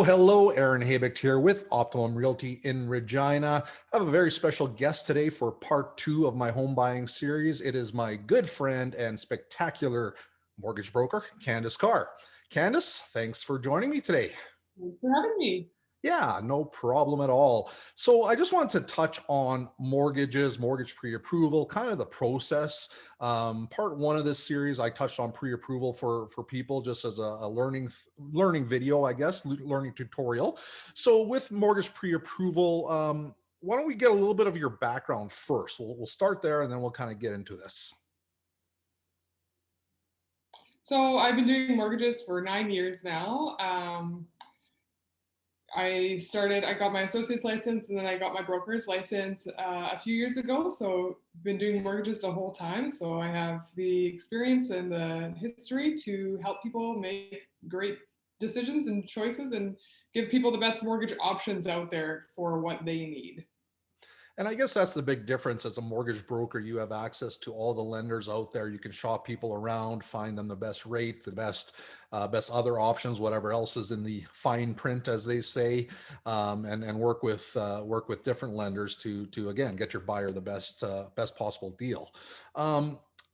Hello, Aaron Habicht here with Optimum Realty in Regina. I have a very special guest today for part 2 of my home buying series. It is my good friend and spectacular mortgage broker, Candice Carr. Candice, thanks for joining me today. Thanks for having me. Yeah, no problem at all. So I just wanted to touch on mortgages, mortgage pre-approval, kind of the process. Part 1 of this series, I touched on pre-approval for people just as a learning video, I guess, learning tutorial. So with mortgage pre-approval, why don't we get a little bit of your background first? We'll start there and then we'll kind of get into this. So I've been doing mortgages for 9 years now. I got my associate's license and then I got my broker's license a few years ago. So been doing mortgages the whole time. So I have the experience and the history to help people make great decisions and choices and give people the best mortgage options out there for what they need. And I guess that's the big difference. As a mortgage broker, you have access to all the lenders out there. You can shop people around, find them the best rate, the best other options, whatever else is in the fine print, as they say, and work with different lenders to again get your buyer the best possible deal.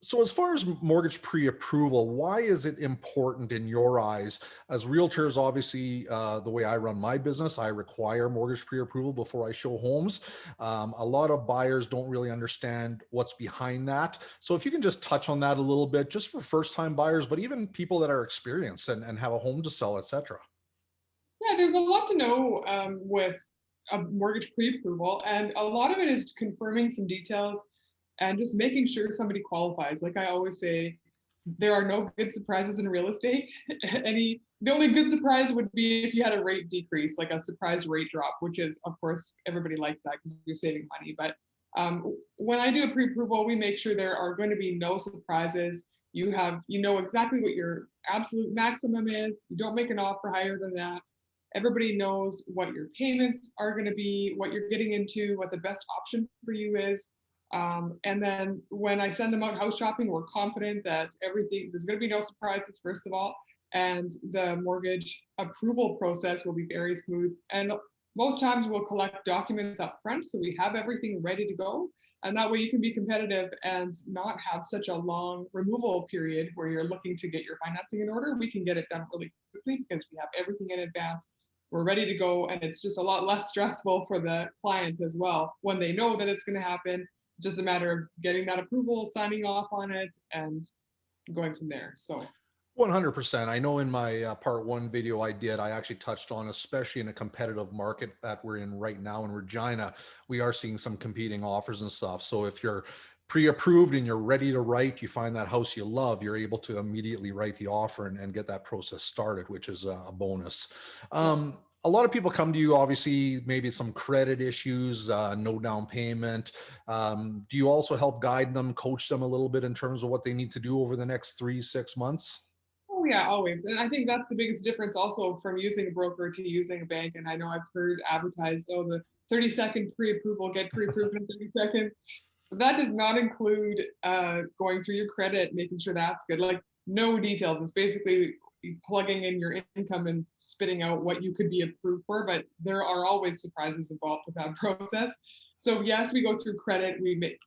So as far as mortgage pre-approval, why is it important in your eyes? As realtors, obviously, the way I run my business, I require mortgage pre-approval before I show homes. A lot of buyers don't really understand what's behind that. So if you can just touch on that a little bit, just for first-time buyers, but even people that are experienced and have a home to sell, etc. Yeah, there's a lot to know with a mortgage pre-approval, and a lot of it is confirming some details and just making sure somebody qualifies. Like I always say, there are no good surprises in real estate. The only good surprise would be if you had a rate decrease, like a surprise rate drop, which is, of course, everybody likes that because you're saving money. But when I do a pre-approval, we make sure there are going to be no surprises. You know exactly what your absolute maximum is. You don't make an offer higher than that. Everybody knows what your payments are going to be, what you're getting into, what the best option for you is. And then when I send them out house shopping, we're confident that there's going to be no surprises, first of all, and the mortgage approval process will be very smooth. And most times we'll collect documents up front, so we have everything ready to go. And that way you can be competitive and not have such a long removal period where you're looking to get your financing in order. We can get it done really quickly because we have everything in advance. We're ready to go, and it's just a lot less stressful for the client as well when they know that it's going to happen. Just a matter of getting that approval, signing off on it, and going from there. So 100%. I know in my part 1 video I actually touched on, especially in a competitive market that we're in right now in Regina, we are seeing some competing offers and stuff. So if you're pre-approved and you're ready to write, you find that house you love, you're able to immediately write the offer and get that process started, which is a bonus. A lot of people come to you, obviously, maybe some credit issues, no down payment. Do you also help guide them, coach them a little bit in terms of what they need to do over the next 3-6 months? Oh yeah, always. And I think that's the biggest difference also from using a broker to using a bank. And I know I've heard advertised, oh, the 30-second pre-approval, get pre-approved in 30 seconds. But that does not include going through your credit, making sure that's good. Like no details. It's basically plugging in your income and spitting out what you could be approved for, but there are always surprises involved with that process. So yes, we go through credit,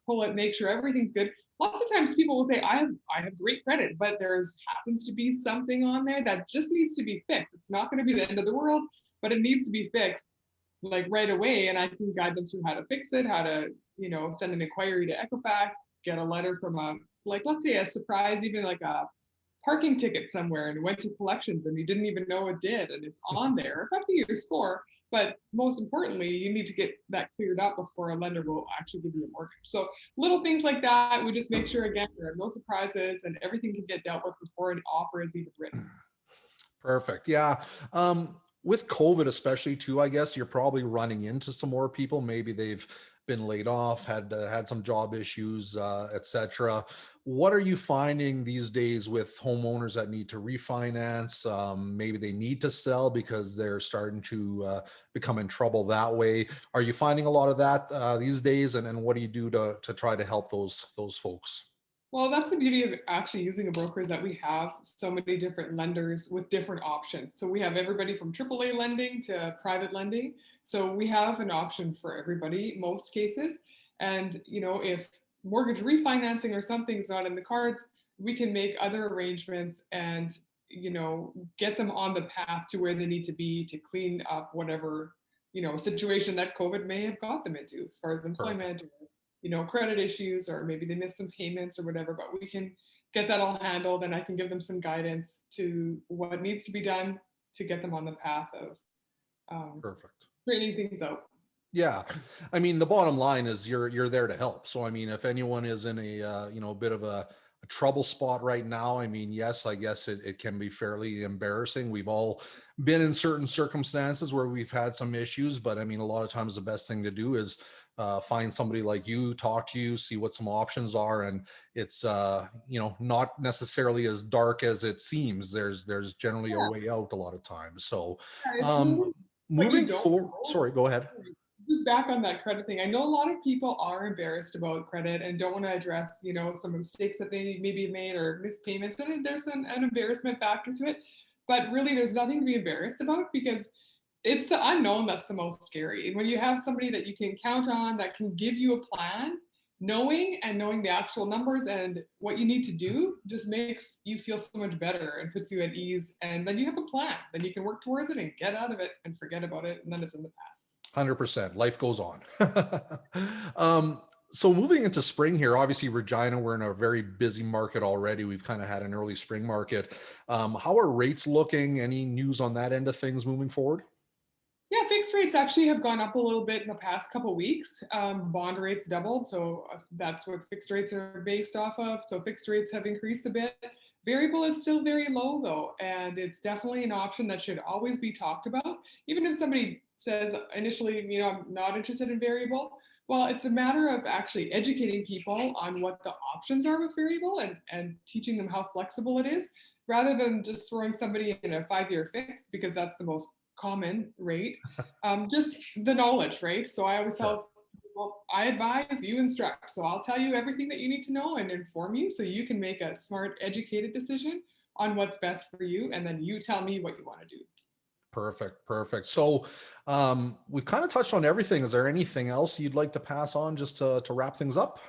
pull it, make sure everything's good. Lots of times people will say, I have great credit, but there's happens to be something on there that just needs to be fixed. It's not going to be the end of the world, but it needs to be fixed like right away. And I can guide them through how to fix it, how to, send an inquiry to Equifax, get a letter from let's say a surprise, even like a parking ticket somewhere and went to collections and you didn't even know it did, and it's on there affecting your score. But most importantly, you need to get that cleared up before a lender will actually give you a mortgage. So little things like that, we just make sure, again, there are no surprises and everything can get dealt with before an offer is even written. Perfect. Yeah. With COVID, especially too, I guess you're probably running into some more people. Maybe they've been laid off, had some job issues, etc. What are you finding these days with homeowners that need to refinance? Maybe they need to sell because they're starting to become in trouble that way. Are you finding a lot of that these days? And what do you do to try to help those folks? Well, that's the beauty of actually using a broker is that we have so many different lenders with different options. So we have everybody from AAA lending to private lending. So we have an option for everybody, most cases. And, if mortgage refinancing or something's not in the cards, we can make other arrangements and, get them on the path to where they need to be to clean up whatever, situation that COVID may have got them into as far as Perfect. employment, credit issues, or maybe they missed some payments or whatever, but we can get that all handled and I can give them some guidance to what needs to be done to get them on the path of um, Perfect. straightening things out. Yeah, I mean, the bottom line is you're there to help. So I mean, if anyone is in a a bit of a trouble spot right now, I mean, yes, I guess it can be fairly embarrassing. We've all been in certain circumstances where we've had some issues, but I mean, a lot of times the best thing to do is find somebody like you, talk to you, see what some options are, and it's not necessarily as dark as it seems. There's generally a Yeah, way out a lot of times. So it's um, really what you moving don't forward, know. sorry, go ahead. Just back on that credit thing, I know a lot of people are embarrassed about credit and don't want to address, some mistakes that they maybe made or missed payments, and there's an embarrassment factor to it. But really, there's nothing to be embarrassed about because it's the unknown that's the most scary. And when you have somebody that you can count on that can give you a plan, knowing the actual numbers and what you need to do just makes you feel so much better and puts you at ease. And then you have a plan, then you can work towards it and get out of it and forget about it, and then it's in the past. 100%. Life goes on. um, so moving into spring here, obviously Regina, we're in a very busy market already. We've kind of had an early spring market. How are rates looking? Any news on that end of things moving forward? Yeah, fixed rates actually have gone up a little bit in the past couple weeks. Bond rates doubled, so that's what fixed rates are based off of. So fixed rates have increased a bit. Variable is still very low though, and it's definitely an option that should always be talked about. Even if somebody says initially, I'm not interested in variable, well, it's a matter of actually educating people on what the options are with variable and teaching them how flexible it is, rather than just throwing somebody in a 5-year fix because that's the most common rate. Just the knowledge, right? So I always Sure. tell people, I advise, you instruct. So I'll tell you everything that you need to know and inform you so you can make a smart, educated decision on what's best for you. And then you tell me what you want to do. Perfect. Perfect. So we've kind of touched on everything. Is there anything else you'd like to pass on just to wrap things up?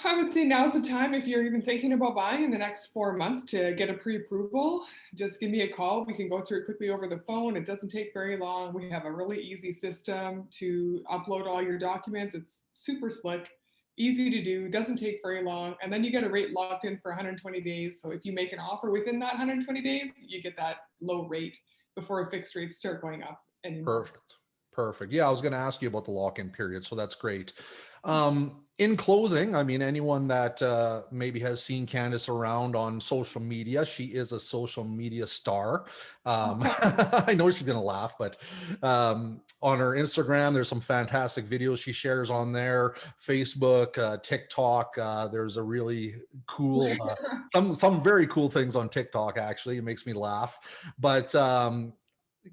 I would say now's the time if you're even thinking about buying in the next 4 months to get a pre-approval. Just give me a call. We can go through it quickly over the phone. It doesn't take very long. We have a really easy system to upload all your documents. It's super slick, easy to do, doesn't take very long. And then you get a rate locked in for 120 days. So if you make an offer within that 120 days, you get that low rate before fixed rates start going up anymore. Perfect. Perfect. Yeah, I was going to ask you about the lock-in period, so that's great. In closing, I mean, anyone that maybe has seen Candice around on social media, she is a social media star. I know she's going to laugh, but on her Instagram, there's some fantastic videos she shares on there. Facebook, TikTok, there's a really cool, some very cool things on TikTok. Actually, it makes me laugh, but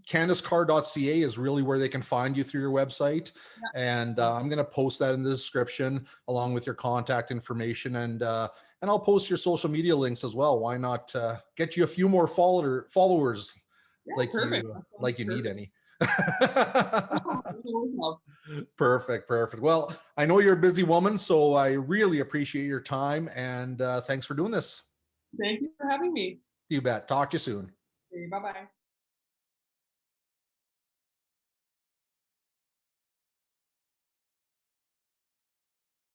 CandiceCarr.ca is really where they can find you through your website. And I'm going to post that in the description along with your contact information. And I'll post your social media links as well. Why not get you a few more followers Yeah, perfect. That sounds like you need perfect. any. Yeah, Perfect. Perfect. Well, I know you're a busy woman, so I really appreciate your time and thanks for doing this. thank you for having me. You bet. Talk to you soon. Bye bye.